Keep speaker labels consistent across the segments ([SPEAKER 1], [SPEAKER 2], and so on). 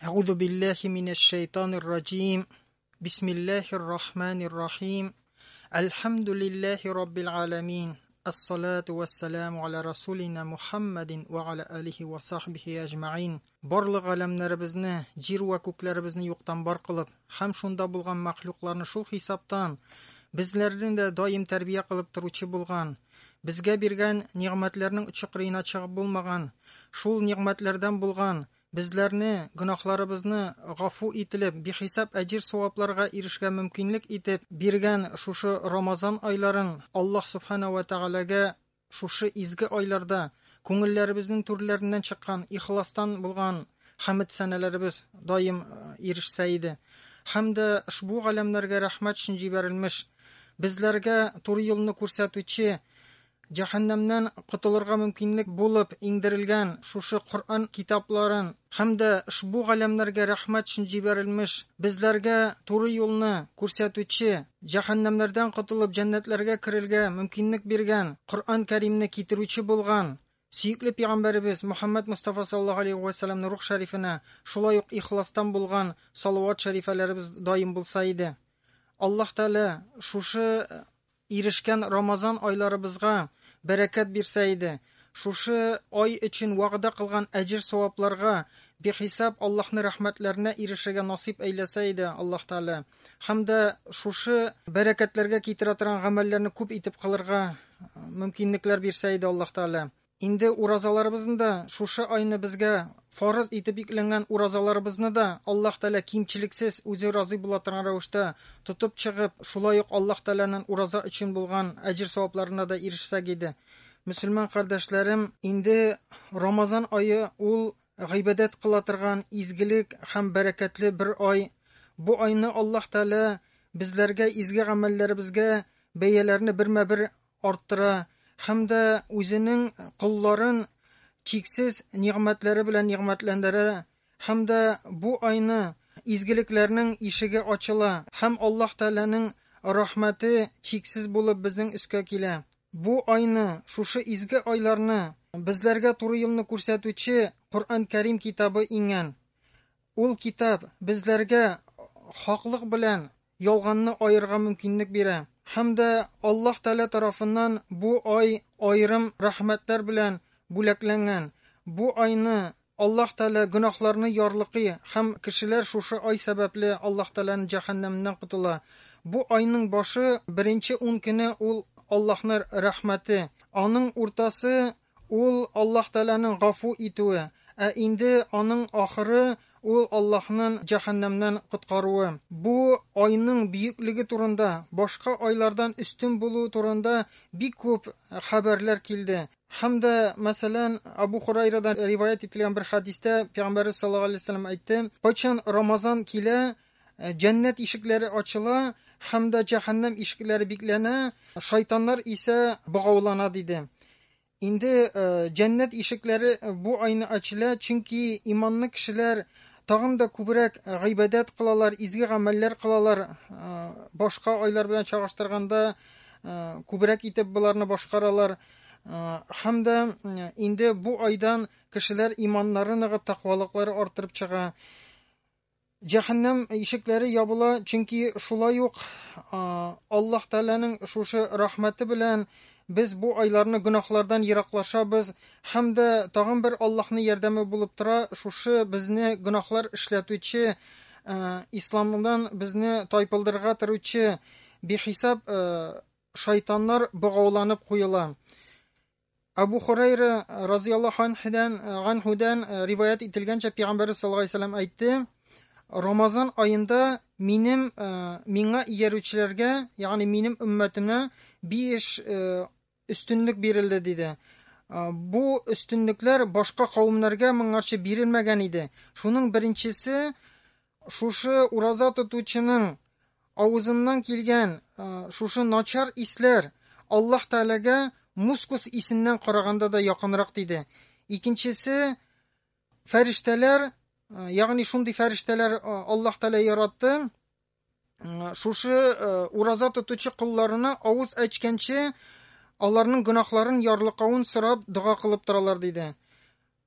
[SPEAKER 1] أعوذ بالله من الشيطان الرجيم بسم الله الرحمن الرحيم الحمد لله رب العالمين الصلاة والسلام على رسولنا محمد وعلى آله وصحبه أجمعين Барлык галәмнәребезне, җир ва күкләребезне юктан бар кылып, һәм шунда булган мәхлукларны шул хисаптан безләрдән дә даим тәрбия кылып торучы булган, безгә биргән ниъмәтләрнең очы-кырыена чыгып булмаган, шул ниъмәтләрдән булган bizlarni gunohlarimizni g'afu etilib, bexisab ajr-savoblariga erishga mumkinlik etib bergan shushu Ramazon oylарын Alloh subhanahu va taolaga shushu izgi oylarda ko'ngillarimizning turlaridan chiqqan ixlosdan bo'lgan hamd sanalarimiz doim erishsa edi. Hamda ushbu alamlarga rahmat uchun jibarilmish, bizlarga to'g'ri yo'lni ko'rsatuvchi, jahannamdan qutulurga mumkinlik bo'lib indirilgan shushu Qur'on kitoblarin hamda ushbu alamlarga rahmat uchun jibarilmish, bizlarga to'g'ri yo'lni ko'rsatuvchi, jahannamlardan qutulib jannatlarga kirilga mumkinlik bergan Qur'on Karimni keltiruvchi bo'lgan suyukli payg'ambarimiz Muhammad Mustafa sallallohu alayhi va sallamning ruh sharifina shulay uq ixlosdan bo'lgan salovat sharifalarimiz doim bo'lsa edi. Alloh taolo shushu erishgan Ramazon oylarimizga barakat bersa edi. Shushu oy uchun va'da qilgan ajr-savoblarga bexisab Allohning rahmatlarini erishiga nasib aylasa edi Alloh taolo. Hamda shushu barakatlarga keltira turgan amallarni ko'p etib qilirga mumkinliklar bersa edi Alloh taolo. Endi urozalarimizni da shushu oyni bizga farz etib yuklangan urozalarimizni da Alloh taolo kimchiliksiz o'zi rozi bo'ladigan ravishda tutib chiqib, shulay uq Alloh taolaning uroza uchun bo'lgan ajr-savoblarini da erishsak edi. Musulmon qardoshlarim, endi Ramazon oyi ul g'ibodat qilatirgan izgilik ham barakatli bir oy. Bu oyni Alloh taolo bizlarga izgi amallarimizga bayalarni birma-bir orttira hamda o'zining qullarin cheksiz ne'matlari bilan ne'matlandira hamda bu oyni izgiliklarning eshigi ochila ham Alloh taolaning rahmati cheksiz bo'lib bizning ustiga kela. Bu oyni, shushu izgi oylarni bizlarga to'g'ri yo'lni ko'rsatuvchi Qur'on Karim kitobi ingan. Ul kitob bizlarga haqliq bilan yolg'onni ayirga mumkinlik beradi. Hamda Alloh taolo tomonidan bu oy ayrim rahmatlar bilan bo'laklangan. Bu oyni Alloh taolo gunohlarni yorliqi ham kishilar shushu oy sababli Alloh taolaning jahannamdan qutula. Bu oyning boshi birinchi 10 kuni ul Allohning rahmati, onun o'rtasi ul Alloh taolaning g'afu etuvi, endi onun oxiri ul Allohning jahannamdan qutqaruvi. Bu oyning buyukligi turunda, boshqa oylardan ustun bo'luvi turunda bir ko'p xabarlar keldi. Hamda masalan Abu Hurayradan rivoyat etilgan bir hadisda Payg'ambar sallallohu alayhi vasallam aytdi: "Qachon Ramazon kela, jannat eshiklari ochila, hamda jahannam eshiklari beklana, shaytonlar esa bog'ovlanadi" dedi. Endi jannat eshiklari bu oyni ochila, chunki iymonli kishilar tag'inda ko'proq g'ibodat qilalar, izgi amallar qilalar. Boshqa oylar bilan chaqishtirganda ko'proq etib bularni boshqaralar. Hamda endi bu oydan kishilar iymonlarini va taqvoliqlari orttirib chiqa. Jahannam eshiklari yopila, chunki shulay uq Alloh taolaning shushu rahmati bilan biz bu oylarni gunohlardan yiroqlashamiz hamda tag'in bir Allohning yordami bo'lib tura, shushu bizni gunohlar ishlatuvchi, islomdan bizni toypildirga turuvchi behisob shaytonlar bog'ovlanib qo'yiladi. Abu Hurayra roziyallohu anhudan rivoyat etilgancha Payg'ambar sallallohu alayhi vasallam aytdi: Ramazon oyida menga yeruvchilarga, ya'ni mening ummatimga 5 ustunlik berildi dedi. Bu ustunliklar boshqa qavmlarga mengarcha berilmagan edi. Shuning birinchisi shushu uroza tutuvchining og'zidan kelgan shushu nochar islar Alloh taolaga muskus isidan qaraganda da yaqinroq dedi. Ikkinchisi farishtalar, ya'ni shunday farishtalar Alloh taolo yaratdi. Shushu uroza tutuvchi qullarini og'iz ochgancha ularning gunohlarini yorliqovun so'rab duo qilib turalar dedi.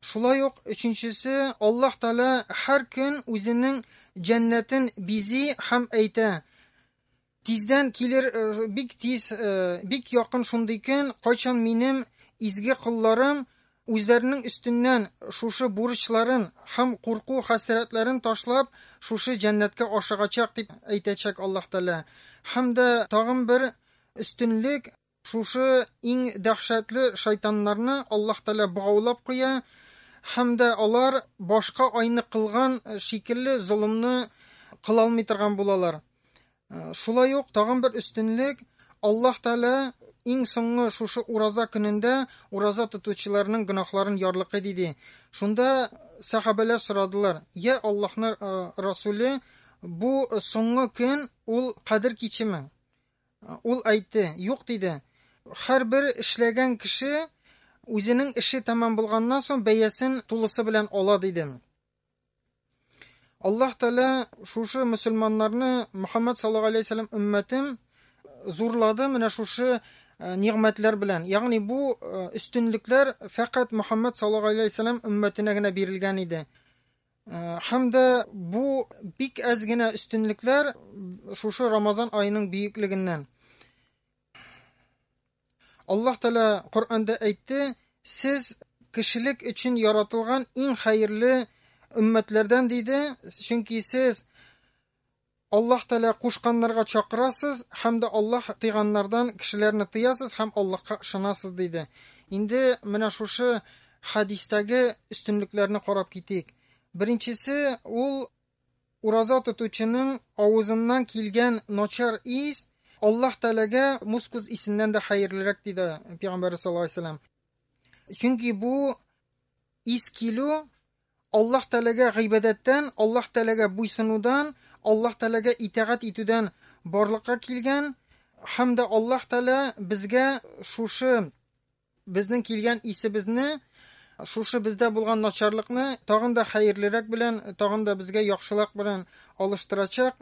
[SPEAKER 1] Шулай ук üçüncüsü, Allah Teala her gün үзенең cennetin bizi hem әйтә. Tizden kilir, bik tiz, bik yakın şundayken, kaçan minим izgi kullarım үзләренең üstündən şuşu бурычларын hem курку хәсрәтләрен ташлап, şuşu cennetkә ашыгачак дип әйтәчәк Allah Teala. Hem de tagын bir üstünlük, şuşu иң дәһшәтле шайтаннарны Allah Teala богаулап куя. Hem de алар башка айны кылган шикелле зулымны кыла алмый торган булалар. Шулай ук тагын bir üstünlük, Allah Teala иң соңгы шушы ураза көнендә ураза тотучыларның гөнаһларын ярлык диде. Шунда сахабалар сорадылар: "Я Аллаһның Расулы, бу соңгы көн ул кадер кичеме?" Ул әйтте: "Юк" диде. Һәр бер эшләгән кеше үзенең эше тәмам булганнан соң бәясен тулысы белән ала диде. Allah Teala шушы мөселманнарны, Мөхәммәд саллаллаһу алейһи ва саллям өммәтем зурлады менә шушы нигъмәтләр белән. Ягъни бу üstünlüкләр фақат Мөхәммәд саллаллаһу алейһи ва саллям өммәтенә генә бирелгән иде. Һәм дә бу бик әз генә üstünlüкләр шушы Рамазан аеның бөеклегеннән. Allah Teala Коръәндә әйтте: "Сез кешелек өчен яратылган иң хәерле өммәтләрдән" диде. Чөнки сез Allah Teala кушканнарга чакырасыз, һәм дә Аллаһ тыйганнардан кешеләрне тыясыз һәм Аллаһка ышанасыз диде. Инде менә шушы хадистәге üstünlüкләрне карап китик. Беренчесе, ул ураза тотучының авызыннан килгән начар ис Allah Teala'ga мускуз исеннән дә хәерлерәк диде Пәйгамбәр саллаллаһу алейһи ва саллям. Чөнки бу ис килү Allah Teala'ga гыйбадәттән, Allah Teala'ga буйсынудан, Allah Teala'ga итәгать итүдән барлыкка килгән, һәм дә Allah Teala безгә шушы безнең килгән исебезне, шушы бездә булган начарлыкны тагын да хәерлерәк белән, тагын да безгә яхшылык белән алыштырачак.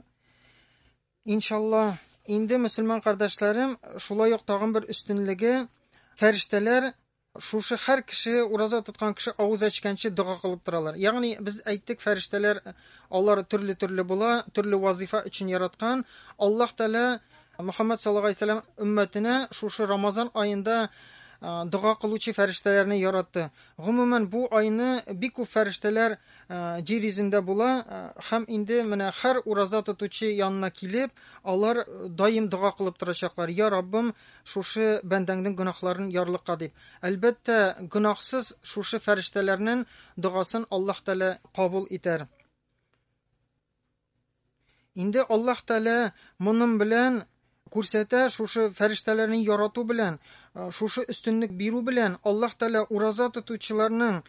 [SPEAKER 1] Иншаллах. Инде мөселман кардәшләрем, шулай ук тагын bir üstünlüге, фәрештәләр шушы һәр кеше, ураза тоткан кеше авыз ачканчы дуга кылып торалар. Ягъни без әйттек, фәрештәләр алар төрле була, төрле вазифа өчен яраткан. Аллаһ Теала Мөхәммәд саллаллаһу алейһи ва саллям өммәтенә шушы Рамазан аенда дуга кылучы фәрештәләрне яратты. Гомумән бу айны бик күп фәрештәләр җир йөзендә була, һәм инде менә һәр ураза тотучы янына килеп, алар даим дуга кылып торачаклар: "Я Раббым, шушы бәндәңнең гөнаһларын ярлыкка" дип. Әлбәттә, гөнаһсыз шушы фәрештәләрнең дугасын Аллаһ Теала кабул итәр. Инде Аллаһ Теала моның белән күрсәтә, шушы фәрештәләрне ярату белән, шушы üstünлек бирү белән Аллаһ Теала ураза тотучыларның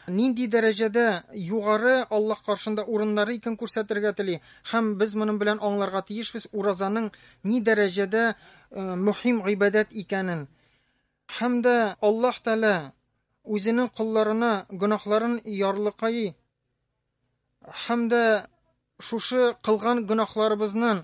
[SPEAKER 1] нинди дәрәҗәдә югары Аллаһ каршында урыннары икән күрсәтергә тели. Һәм без моның белән аңларга тиешбез уразаның ни дәрәҗәдә мөһим гыйбадәт икәнен. Һәм дә Аллаһ Теала үзенең кулларына гөнаһларын ярлыкай, һәм дә шушы кылган гөнаһларыбызның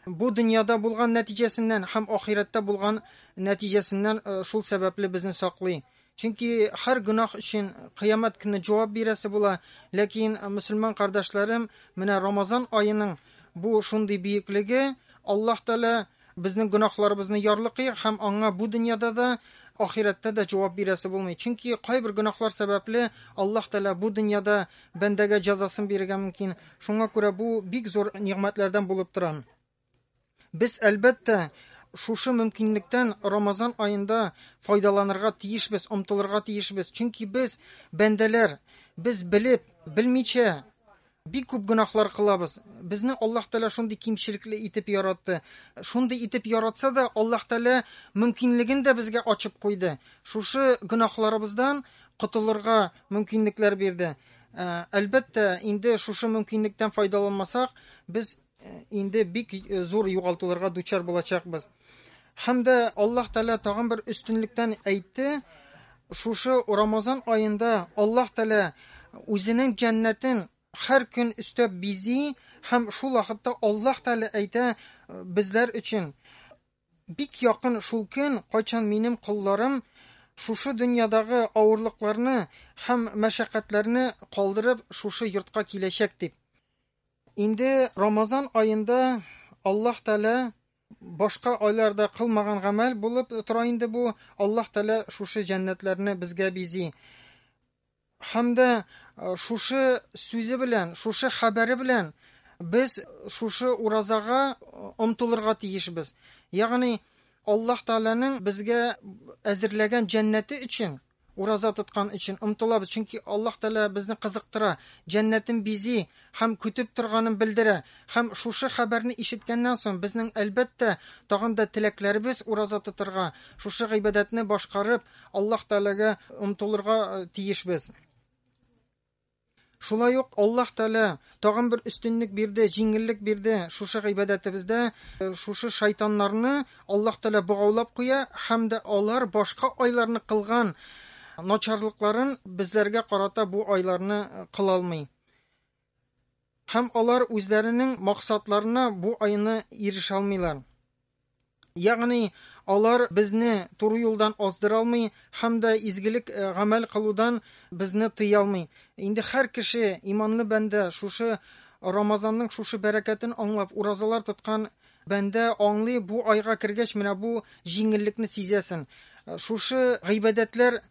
[SPEAKER 1] бу дөньяда булган нәтиҗәсеннән һәм ахирәттә булган нәтиҗәсеннән шул сәбәпле безне саклый. Чөнки һәр гөнаһ өчен кыямәт көне җавап бирәсе була. Ләкин мөселман кардәшләрем, менә Рамазан аеның бу шундый бөеклеге, Аллаһ Теала безнең гөнаһларыбызны ярлыкый һәм аңа бу дөньяда да, ахирәттә дә җавап бирәсе булмый. Чөнки кайбер гөнаһлар сәбәпле Аллаһ Теала бу дөньяда бәндәгә җәзасын бирергә мөмкин. Шуңа күрә бу бик зур нигъмәтләрдән булып тора. Без әлбәттә шушы мөмкинлектән Рамазан аенда файдаланырга тиешбез, омтылырга тиешбез. Чөнки без бәндәләр, без белеп, белмичә бик күп гөнаһлар кылабыз. Безне Аллаһ Теала шундый кимчелекле итеп яратты. Шундый итеп яратса да, Аллаһ Теала мөмкинлеген дә безгә ачып куйды. Шушы гөнаһларыбыздан котылырга мөмкинлекләр бирде. Әлбәттә, инде шушы мөмкинлектән файдаланмасак, без инде бик зур югалтуларга дучар булачакбыз. Һәм дә Аллаһ Теала тагын bir üstünлектән әйтте. Шушы Рамазан аенда Аллаһ Теала үзенең җәннәтен һәр көн өстәп бизи, һәм шул вакытта Аллаһ Теала әйтә безләр өчен: "Бик якын шул көн, кайчан минем кулларым шушы дөньядагы авырлыкларны һәм мәшәкатьләрне калдырып шушы йортка киләчәк дип. Инде Рамазан аенда Аллаһ Тәала башка айларда кылмаган гамәл булып тора инде бу. Аллаһ Тәала шушы җәннәтләрне безгә бизи. Һәм дә шушы сүзе белән, шушы хәбәре белән без шушы уразага омтылырга тиешбез. Ягъни Аллаһ Тәаланың безгә әзерләгән җәннәте өчен, ураза тоткан өчен омтылабыз. Чөнки Аллаһ Тәала безне кызыктыра, җәннәтен бизи һәм көтеп торганын белдерә. Һәм шушы хәбәрне ишеткәннән соң безнең әлбәттә тагын да теләкләребез ураза тотырга, шушы гыйбадәтне башкарып Аллаһ Тәалага омтылырга тиешбез. Шулай ук Аллаһ Тәала тагын бер өстенлек бирде, җиңеллек бирде шушы гыйбадәтебездә. Шушы шайтаннарны Аллаһ Тәала богаулап куя һәм дә алар башка айларны кылган начарлыкларын безләргә карата бу айларны кыла алмый. Һәм алар үзләренең максатларына бу айны ирешә алмыйлар. Ягъни алар безне туры юлдан аздыра алмый һәм дә изгелек гамәл кылудан безне тыя алмый. Инде һәр кеше иманлы бәндә шушы Рамазанның шушы бәрәкәтен аңлап уразалар тоткан бәндә аңлый, бу айга кергәч менә бу җиңеллекне сизәсен. Шушы гыйбадәтләр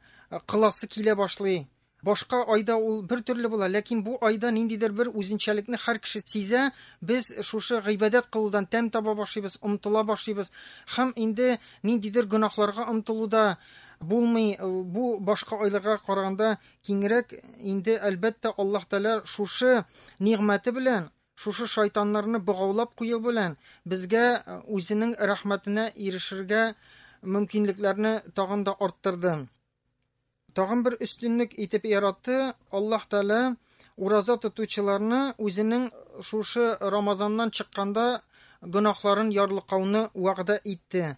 [SPEAKER 1] кыласы килә башлый. Башка айда ул бер төрле була, ләкин бу айда ниндидер бер үзенчәлекне һәр кеше сизә. Без шушы гыйбадәт кылудан тәм таба башлыйбыз, омтыла башлыйбыз һәм инде ниндидер гөнаһларга омтылуда булмый. Бу башка айларга караганда киңрәк. Инде әлбәттә Аллаһ Тәала шушы нигъмәте белән, шушы шайтаннарны богаулап кую белән безгә үзенең рәхмәтенә ирешергә мөмкинлекләрне тагын да арттырды. Тагын бер өстенлек итеп яратты. Аллаһ Тәала ураза тотучыларны үзенең шушы Рамазаннан чыкканда гөнаһларын ярлыкауны вәгъдә итте.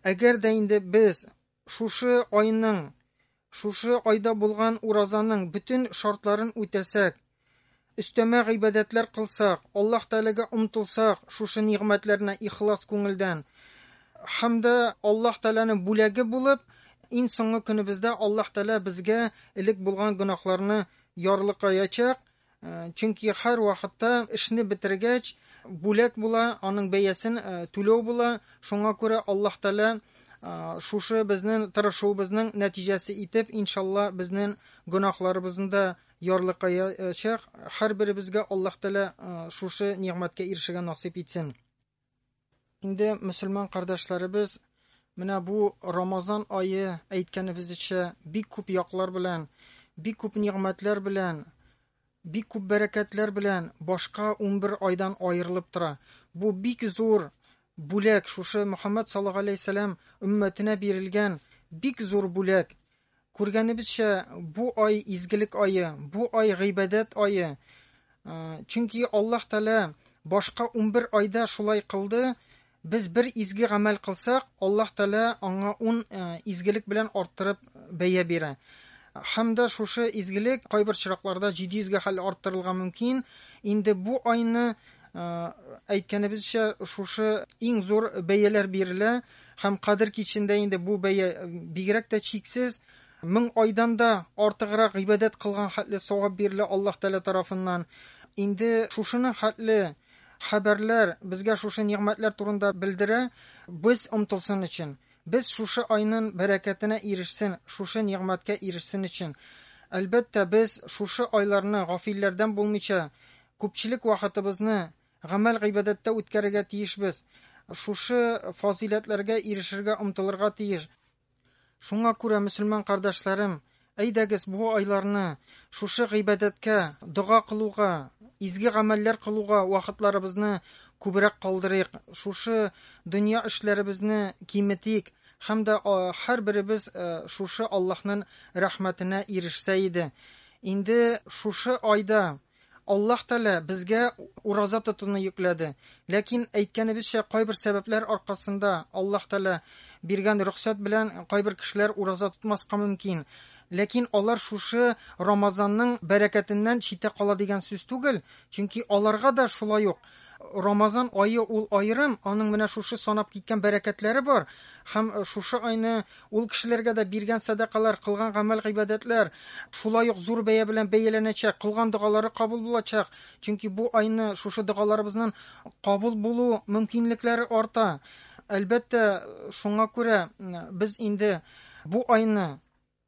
[SPEAKER 1] Әгәр дә инде без шушы айда булган уразаның бүтән шартларын үтәсәк, өстәмә гыйбадәтләр кылсак, Аллаһ Тәаләгә омтылсак, шушы нигъмәтләрне ихлас күңелдән, һәм дә Аллаһ Тәаләнең бүләге булып, ин соңгы көнебездә Аллаһ Тәала безгә элек булган гөнаһларны ярлыкаячак. Чөнки һәр вакытта эшне бетергәч бүләк була, аның бәясен түләү була. Шуңа күрә Аллаһ Тәала шушы безнең тырышуыбызның нәтиҗәсе итеп, иншалла, безнең гөнаһларыбызны да ярлыкаячак. Һәр беребезгә Аллаһ Тәала шушы нигъмәткә ирешергә насыйп итсен. Инде мөселман кардәшләребез, менә бу Рамазан айы әйткәнебезчә бик күп яклар белән, бик күп нигъмәтләр белән, бик күп бәрәкәтләр белән башка 11 айдан аерылып тора. Бу бик зур бүләк, шушы Мөхәммәд саллаллаһу алейһи вәсәләм өммәтенә бирелгән бик зур бүләк. Күргәнебезчә, бу ай изгелек айы, бу ай гыйбадәт айы. Чөнки Аллаһ Тәала башка 11 айда шулай кылды. Biz bir izgi гамәл кылсак, Аллаһ Тәала аңа 10 изгелек белән арттырып бәя бирә. Һәм дә шушы изгелек кайбер чиракларда 700-гә хәл арттырылга мөмкин. Инде бу айны әйткәнебезчә шушы иң зур бәяләр бирелә һәм кадер кичендә инде бу бәя бигрәк тә чиксез. 1000 айдан да артыграк гыйбадәт кылган хәтле савап бирелә Аллаһ Тәала тарафыннан. Инде шушының хәтле хәбәрләр безгә шушы нигъмәтләр турында белдерә. Без омтылсын өчен, без шушы айның бәрәкәтенә ирешсен, шушы нигъмәткә ирешсен өчен. Әлбәттә, без шушы айларны гафилләрдән булмыйча күпчелек вакытыбызны гамәл гыйбадәттә үткәрергә тиешбез. Шушы фазиләтләргә ирешергә омтылырга тиеш. Шуңа күрә, мөселман кардәшләрем, әйдәгез бу айларны шушы гыйбадәткә, дуга кылуга, изге гамәлләр кылуга вакытларыбызны күбрәк калдырыйк. Шушы дөнья эшләребезне киметик һәм дә һәр беребез шушы Аллаһның рәхмәтенә ирешсә иде. Инде шушы айда Аллаһ Тәала безгә ураза тотуны йөкләде. Ләкин әйткәнебезчә, кайбер сәбәпләр аркасында Аллаһ Тәала биргән рөхсәт белән кайбер кешеләр ураза тотмаска мөмкин. Ләкин алар шушы Рамазанның бәрәкәтеннән читтә кала дигән сүз түгел. Чөнки аларга да шулай ук Рамазан айы ул аерым, аның менә шушы санап киткән бәрәкәтләре бар. Һәм шушы айны ул кешеләргә дә биргән садакалар, кылган гамәл гыйбадәтләр шулай ук зур бәя белән бәяләнәчәк, кылган дугалары кабул булачак. Чөнки бу айны шушы дугаларыбызның кабул булу мөмкинлекләре арта. Әлбәттә, шуңа күрә без инде бу айны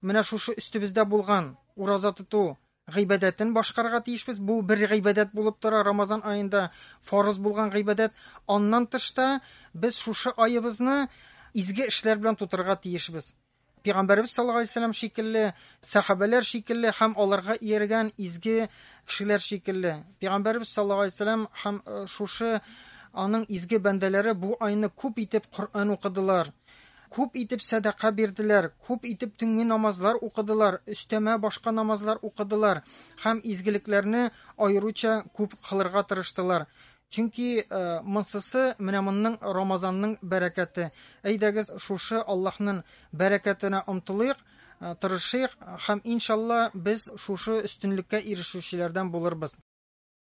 [SPEAKER 1] менә шушы өстебездә булган ураза тоту гыйбадәтен башкарырга тиешбез. Бу бер гыйбадәт булып тора, Рамазан аенда фарыз булган гыйбадәт. Аннан тышта без шушы айыбызны изге эшләр белән тутырырга тиешбез. Пәйгамбәрбез саллаллаһу алейһи ва саллям шикелле, сахабалар шикелле һәм аларга ияргән изге кешеләр шикелле. Пәйгамбәрбез саллаллаһу алейһи ва саллям һәм шушы аның изге бәндәләре бу айны күп итеп Коръән укыдылар. Күп итеп садака бирделәр, күп итеп төнге намазлар укыдылар, өстәмә башка намазлар укыдылар һәм изгелекләрне аеруча күп кылырга тырыштылар. Чөнки монсысы менә монның Рамазанның бәрәкәте. Әйдәгез шушы Аллаһның бәрәкәтенә омтылыйк, тырышыйк һәм иншалла без шушы өстенлеккә ирешүчеләрдән булырбыз.